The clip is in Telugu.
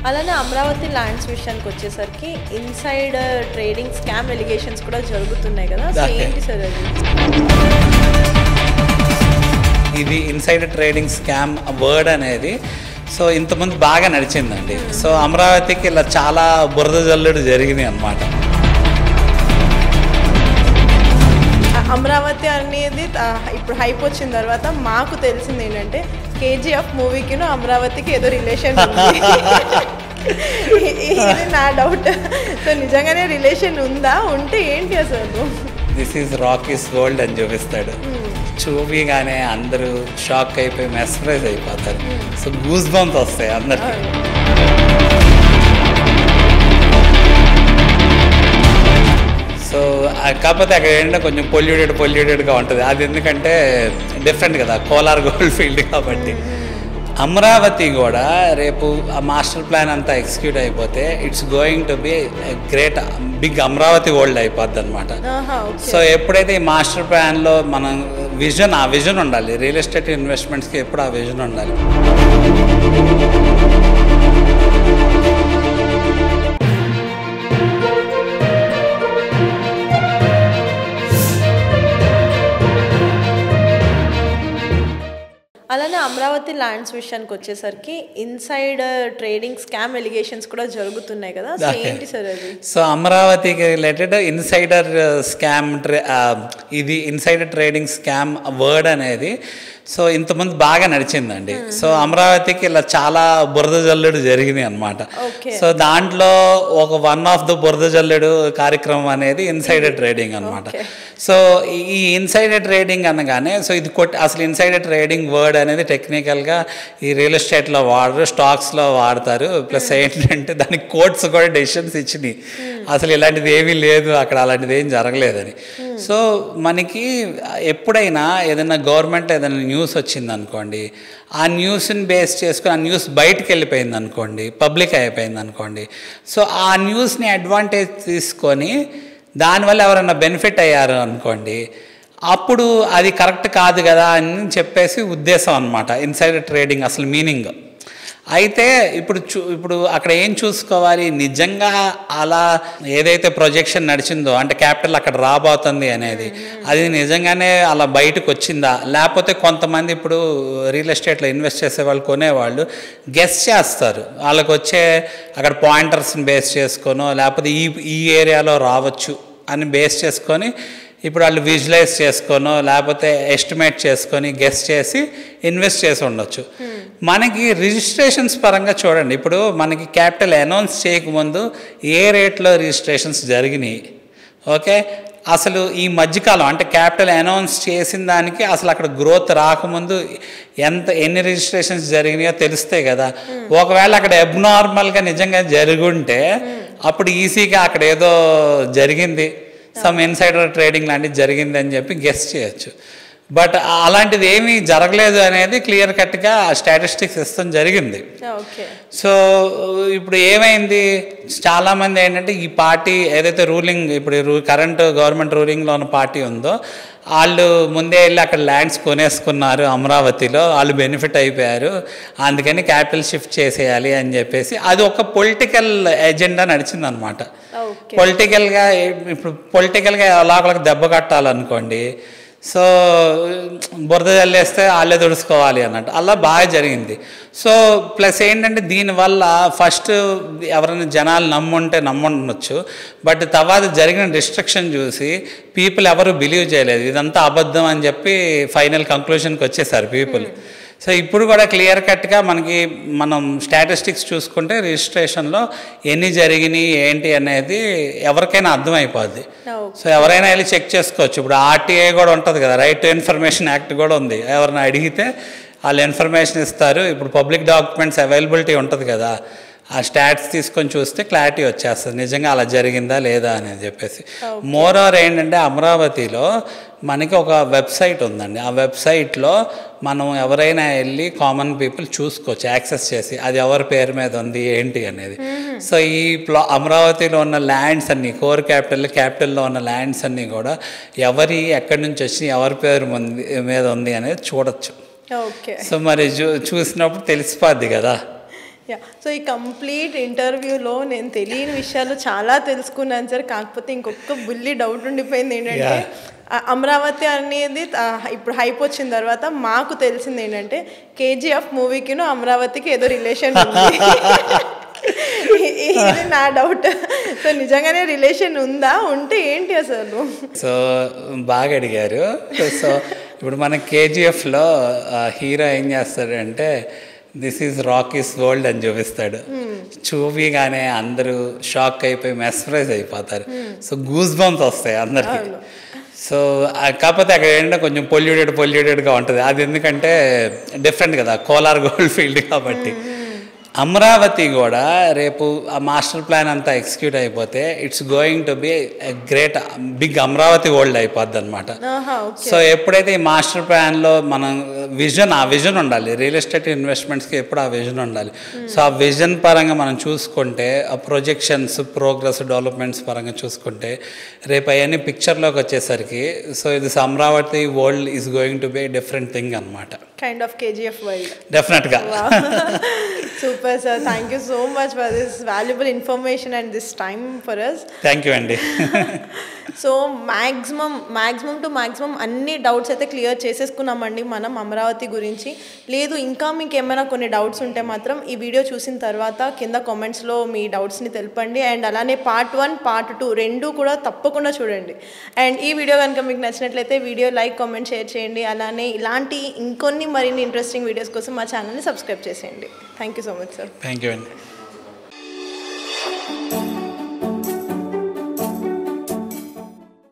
అలానే అమరావతి ల్యాండ్స్ విషయానికి వచ్చేసరికి ఇన్సైడర్ ట్రేడింగ్ స్కామ్ ఎలిగేషన్స్ కూడా జరుగుతున్నాయి కదా, సో ఏంటి సార్ అది? ఇది ఇన్సైడర్ ట్రేడింగ్ స్కామ్ వర్డ్ అనేది సో ఇంతకుముందు బాగా నడిచిందండి. సో అమరావతికి ఇలా చాలా బురద జల్లుడు జరిగినాయి అన్నమాట. అమరావతి అనేది ఇప్పుడు హైప్ వచ్చిన తర్వాత మాకు తెలిసింది ఏంటంటే కేజీఎఫ్ మూవీకిను అమరావతికి ఏదో రిలేషన్ ఉంది. ఇది నా డౌట్. సో నిజంగానే రిలేషన్ ఉందా? ఉంటే ఏంటి అసలు? దిస్ ఈజ్ రాకీస్ గోల్డ్ అని చూపిస్తాడు. చూపిగానే అందరూ షాక్ అయిపోయి మెస్ప్రైజ్ అయిపోతారు. సో గూస్ బంప్స్ వస్తాయి అందరికి. సో కాకపోతే అక్కడ ఏంటంటే కొంచెం పొల్యూటెడ్గా ఉంటుంది. అది ఎందుకంటే డిఫరెంట్ కదా, కోలార్ గోల్డ్ ఫీల్డ్ కాబట్టి. అమరావతి కూడా రేపు ఆ మాస్టర్ ప్లాన్ అంతా ఎగ్జిక్యూట్ అయిపోతే it's going to be great big Amaravati world అయిపోద్ది అనమాట. సో ఎప్పుడైతే ఈ మాస్టర్ ప్లాన్లో మనం ఆ విజన్ ఉండాలి. రియల్ ఎస్టేట్ ఇన్వెస్ట్మెంట్స్కి ఎప్పుడు ఆ విజన్ ఉండాలి. అలానే అమరావతి ల్యాండ్స్ విషయానికి వచ్చేసరికి ఇన్సైడర్ ట్రేడింగ్ స్కామ్ ఎలిగేషన్స్ కూడా జరుగుతున్నాయి కదా, సో ఏంటి సార్ అది? సో అమరావతికి రిలేటెడ్ ఇన్సైడర్ స్కామ్ ఇది ఇన్సైడర్ ట్రేడింగ్ స్కామ్ వర్డ్ అనేది సో ఇంతకుముందు బాగా నడిచిందండి. సో అమరావతికి ఇలా చాలా బురద జల్లుడు జరిగినాయి అన్నమాట. సో దాంట్లో ఒక వన్ ఆఫ్ ద బురద జల్లుడు కార్యక్రమం అనేది ఇన్సైడర్ ట్రేడింగ్ అనమాట. సో ఈ ఇన్సైడర్ ట్రేడింగ్ అనగానే సో ఇది అసలు ఇన్సైడర్ ట్రేడింగ్ వర్డ్ అనేది టెక్నికల్గా ఈ రియల్ ఎస్టేట్లో వాడరు, స్టాక్స్లో వాడతారు. ప్లస్ ఏంటంటే దానికి కోర్ట్స్ కూడా డెసిషన్స్ ఇచ్చినాయి అసలు ఇలాంటిది ఏమీ లేదు అక్కడ, అలాంటిది ఏం జరగలేదని. సో మనకి ఎప్పుడైనా ఏదైనా గవర్నమెంట్ ఏదైనా న్యూస్ వచ్చింది అనుకోండి, ఆ న్యూస్ని బేస్ చేసుకొని ఆ న్యూస్ బయటకు వెళ్ళిపోయింది అనుకోండి, పబ్లిక్ అయిపోయింది అనుకోండి, సో ఆ న్యూస్ని అడ్వాంటేజ్ తీసుకొని దానివల్ల ఎవరైనా బెనిఫిట్ అయ్యారు అనుకోండి, అప్పుడు అది కరెక్ట్ కాదు కదా అని చెప్పేసి ఉద్దేశం అనమాట ఇన్సైడర్ ట్రేడింగ్ అసలు మీనింగ్. అయితే ఇప్పుడు అక్కడ ఏం చూసుకోవాలి, నిజంగా అలా ఏదైతే ప్రొజెక్షన్ నడిచిందో అంటే క్యాపిటల్ అక్కడ రాబోతుంది అనేది అది నిజంగానే అలా బయటకు వచ్చిందా, లేకపోతే కొంతమంది ఇప్పుడు రియల్ ఎస్టేట్లో ఇన్వెస్ట్ చేసేవాళ్ళు కొనేవాళ్ళు గెస్ చేస్తారు, వాళ్ళకి వచ్చే అక్కడ పాయింటర్స్ని బేస్ చేసుకోనో లేకపోతే ఈ ఏరియాలో రావచ్చు అని బేస్ చేసుకొని ఇప్పుడు వాళ్ళు విజువలైజ్ చేసుకోనో లేకపోతే ఎస్టిమేట్ చేసుకొని గెస్ చేసి ఇన్వెస్ట్ చేసి ఉండొచ్చు. మనకి రిజిస్ట్రేషన్స్ పరంగా చూడండి, ఇప్పుడు మనకి క్యాపిటల్ అనౌన్స్ చేయకముందు ఏ రేట్లో రిజిస్ట్రేషన్స్ జరిగినాయి, ఓకే, అసలు ఈ మధ్యకాలం అంటే క్యాపిటల్ అనౌన్స్ చేసిన దానికి అసలు అక్కడ గ్రోత్ రాకముందు ఎన్ని రిజిస్ట్రేషన్స్ జరిగినాయో తెలుస్తాయి కదా. ఒకవేళ అక్కడ అబ్నార్మల్గా నిజంగా జరుగుంటే అప్పుడు ఈజీగా అక్కడ ఏదో జరిగింది, సమ్ ఇన్సైడర్ ట్రేడింగ్ లాంటిది జరిగింది అని చెప్పి గెస్ చేయొచ్చు. బట్ అలాంటిది ఏమీ జరగలేదు అనేది క్లియర్ కట్గా స్టాటిస్టిక్స్ ఇస్తాం జరిగింది. సో ఇప్పుడు ఏమైంది, చాలామంది ఏంటంటే ఈ పార్టీ ఏదైతే రూలింగ్ ఇప్పుడు కరెంట్ గవర్నమెంట్ రూలింగ్లో ఉన్న పార్టీ ఉందో వాళ్ళు ముందే వెళ్ళి అక్కడ ల్యాండ్స్ కొనేసుకున్నారు అమరావతిలో, వాళ్ళు బెనిఫిట్ అయిపోయారు, అందుకని క్యాపిటల్ షిఫ్ట్ చేసేయాలి అని చెప్పేసి అది ఒక పొలిటికల్ ఎజెండా నడిచిందనమాట. పొలిటికల్గా ఎలాగోలకు దెబ్బ కట్టాలనుకోండి, సో బురద జల్లేస్తే వాళ్ళే తుడుచుకోవాలి అన్నట్టు అలా బాగా జరిగింది. సో ప్లస్ ఏంటంటే దీనివల్ల ఫస్ట్ ఎవరైనా జనాలు నమ్ముండొచ్చు, బట్ తర్వాత జరిగిన డిస్ట్రక్షన్ చూసి పీపుల్ ఎవరు బిలీవ్ చేయలేదు, ఇదంతా అబద్ధం అని చెప్పి ఫైనల్ కంక్లూషన్కి వచ్చేసారు పీపుల్. సో ఇప్పుడు కూడా క్లియర్ కట్గా మనం స్టాటిస్టిక్స్ చూసుకుంటే రిజిస్ట్రేషన్లో ఎన్ని జరిగినాయి ఏంటి అనేది ఎవరికైనా అర్థమైపోద్ది. సో ఎవరైనా వెళ్ళి చెక్ చేసుకోవచ్చు. ఇప్పుడు ఆర్టీఐ కూడా ఉంటుంది కదా, రైట్ టు ఇన్ఫర్మేషన్ యాక్ట్ కూడా ఉంది, ఎవరైనా అడిగితే వాళ్ళు ఇన్ఫర్మేషన్ ఇస్తారు. ఇప్పుడు పబ్లిక్ డాక్యుమెంట్స్ అవైలబిలిటీ ఉంటుంది కదా, ఆ స్టాట్స్ తీసుకొని చూస్తే క్లారిటీ వచ్చేస్తుంది నిజంగా అలా జరిగిందా లేదా అనేది చెప్పేసి. మోర్ ఓవర్ ఏంటంటే అమరావతిలో మనకి ఒక వెబ్సైట్ ఉందండి, ఆ వెబ్సైట్లో మనం ఎవరైనా వెళ్ళి కామన్ పీపుల్ చూసుకోవచ్చు యాక్సెస్ చేసి అది ఎవరి పేరు మీద ఉంది ఏంటి అనేది. సో ఈ అమరావతిలో ఉన్న ల్యాండ్స్ అన్నీ కోర్ క్యాపిటల్లో ఉన్న ల్యాండ్స్ అన్నీ కూడా ఎక్కడి నుంచి వచ్చి ఎవరి పేరు మీద ఉంది అనేది చూడొచ్చు. సో మరి చూసినప్పుడు తెలిసిపోద్ది కదా. యా, సో ఈ కంప్లీట్ ఇంటర్వ్యూలో నేను తెలియని విషయాలు చాలా తెలుసుకున్నాను సార్. కాకపోతే ఇంకొక బుల్లి డౌట్ ఉండిపోయింది ఏంటంటే, అమరావతి అనేది ఇప్పుడు హైప్ వచ్చిన తర్వాత మాకు తెలిసింది ఏంటంటే కేజీఎఫ్ మూవీకిను అమరావతికి ఏదో రిలేషన్ ఉంది. ఇది నా డౌట్. సో నిజంగానే రిలేషన్ ఉందా, ఉంటే ఏంటి అసలు? సో బాగా అడిగారు. సో ఇప్పుడు మన కేజీఎఫ్లో హీరో ఏం చేస్తాడంటే దిస్ ఈజ్ రాకీస్ వరల్డ్ అని చూపిస్తాడు. చూపిగానే అందరూ షాక్ అయిపోయి మెస్ప్రైజ్ అయిపోతారు. సో గూస్ బంప్స్ వస్తాయి అందరికి. సో కాకపోతే అక్కడ ఏంటంటే కొంచెం పొల్యూటెడ్గా ఉంటుంది. అది ఎందుకంటే డిఫరెంట్ కదా, కోలార్ గోల్డ్ ఫీల్డ్ కాబట్టి. అమరావతి కూడా రేపు ఆ మాస్టర్ ప్లాన్ అంతా ఎగ్జిక్యూట్ అయిపోతే it's going to be great big Amaravati world అయిపోద్ది అనమాట. సో ఎప్పుడైతే ఈ మాస్టర్ ప్లాన్లో మనం ఆ విజన్ ఉండాలి. రియల్ ఎస్టేట్ ఇన్వెస్ట్మెంట్స్కి ఎప్పుడు ఆ విజన్ ఉండాలి. సో ఆ విజన్ పరంగా మనం చూసుకుంటే, ఆ ప్రొజెక్షన్స్, ప్రోగ్రెస్, డెవలప్మెంట్స్ పరంగా చూసుకుంటే రేపు అవన్నీ పిక్చర్లోకి వచ్చేసరికి సో ఇది Amaravati world is going to be different thing అనమాట. Kind of KGF world. డెఫినెట్గా. Super sir, thank you so much for this valuable information and this time for us. Thank you అండి. సో మ్యాక్సిమం అన్ని డౌట్స్ అయితే క్లియర్ చేసేసుకున్నామండి మనం అమరావతి గురించి. లేదు ఇంకా మీకు ఏమైనా కొన్ని డౌట్స్ ఉంటే మాత్రం ఈ వీడియో చూసిన తర్వాత కింద కామెంట్స్లో మీ డౌట్స్ని తెలపండి. అండ్ అలానే పార్ట్ 1, పార్ట్ 2 రెండు కూడా తప్పకుండా చూడండి. అండ్ ఈ వీడియో కనుక మీకు నచ్చినట్లయితే వీడియో లైక్, కామెంట్, షేర్ చేయండి. అలానే ఇలాంటి ఇంకొన్ని మరిన్ని ఇంట్రెస్టింగ్ వీడియోస్ కోసం మా ఛానల్ని సబ్స్క్రైబ్ చేసేయండి. Thank you so much sir. Thank you అండి.